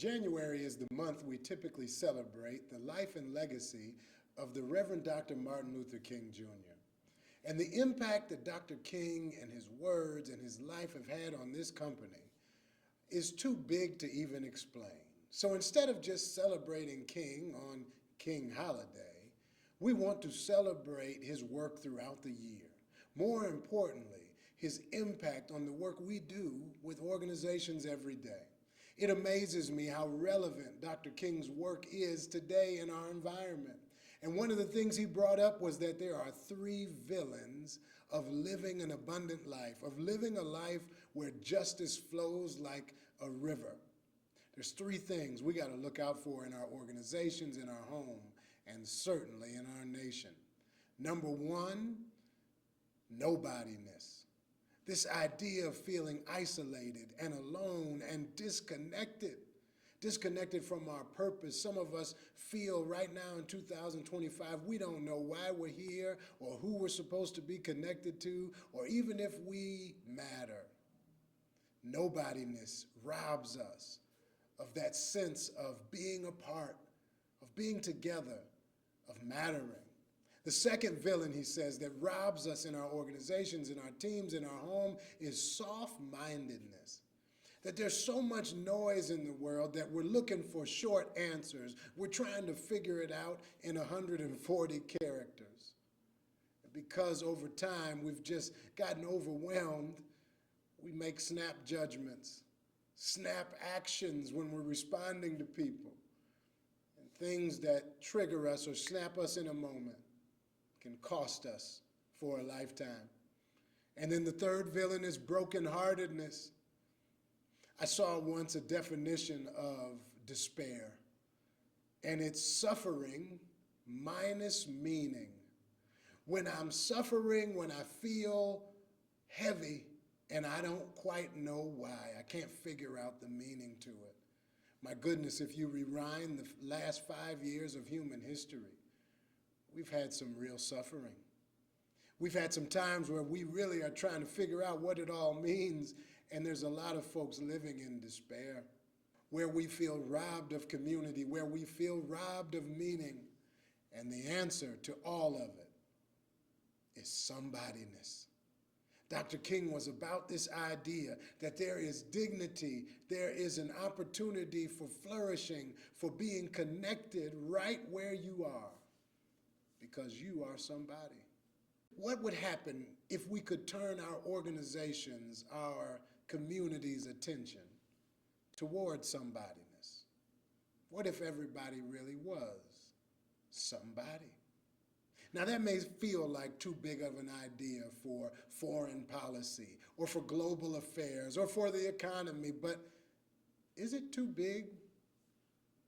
January is the month we typically celebrate the life and legacy of the Reverend Dr. Martin Luther King Jr. And the impact that Dr. King and his words and his life have had on this company is too big to even explain. So instead of just celebrating King on King Holiday, we want to celebrate his work throughout the year. More importantly, his impact on the work we do with organizations every day. It amazes me how relevant Dr. King's work is today in our environment. And one of the things he brought up was that there are 3 villains of living an abundant life, of living a life where justice flows like a river. There's 3 things we got to look out for in our organizations, in our home, and certainly in our nation. Number 1, nobodiness. This idea of feeling isolated and alone and disconnected from our purpose. Some of us feel right now in 2025, we don't know why we're here or who we're supposed to be connected to or even if we matter. Nobodiness robs us of that sense of being apart, of being together, of mattering. The second villain, he says, that robs us in our organizations, in our teams, in our home is soft-mindedness. That there's so much noise in the world that we're looking for short answers. We're trying to figure it out in 140 characters. Because over time we've just gotten overwhelmed, we make snap judgments, snap actions when we're responding to people. And things that trigger us or snap us in a moment can cost us for a lifetime. And then the third villain is brokenheartedness. I saw once a definition of despair, and it's suffering minus meaning. When I'm suffering, when I feel heavy, and I don't quite know why, I can't figure out the meaning to it. My goodness, if you rewind the last 5 years of human history, we've had some real suffering. We've had some times where we really are trying to figure out what it all means, and there's a lot of folks living in despair, where we feel robbed of community, where we feel robbed of meaning. And the answer to all of it is somebodiness. Dr. King was about this idea that there is dignity, there is an opportunity for flourishing, for being connected right where you are, because you are somebody. What would happen if we could turn our organizations, our community's attention toward somebodiness? What if everybody really was somebody? Now that may feel like too big of an idea for foreign policy or for global affairs or for the economy, but is it too big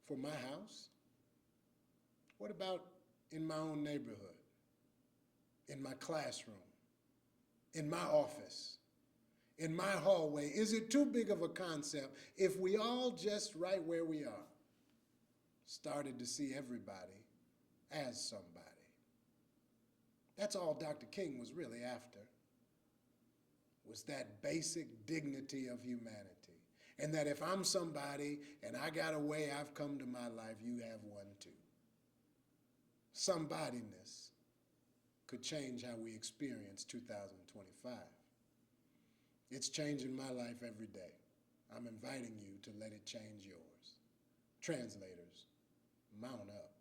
for my house? What about in my own neighborhood, in my classroom, in my office, in my hallway? Is it too big of a concept if we all just right where we are started to see everybody as somebody? That's all Dr. King was really after, was that basic dignity of humanity. And that if I'm somebody and I got a way I've come to my life, you have one too. Somebodiness could change how we experience 2025. It's changing my life every day. I'm inviting you to let it change yours. Translators, mount up.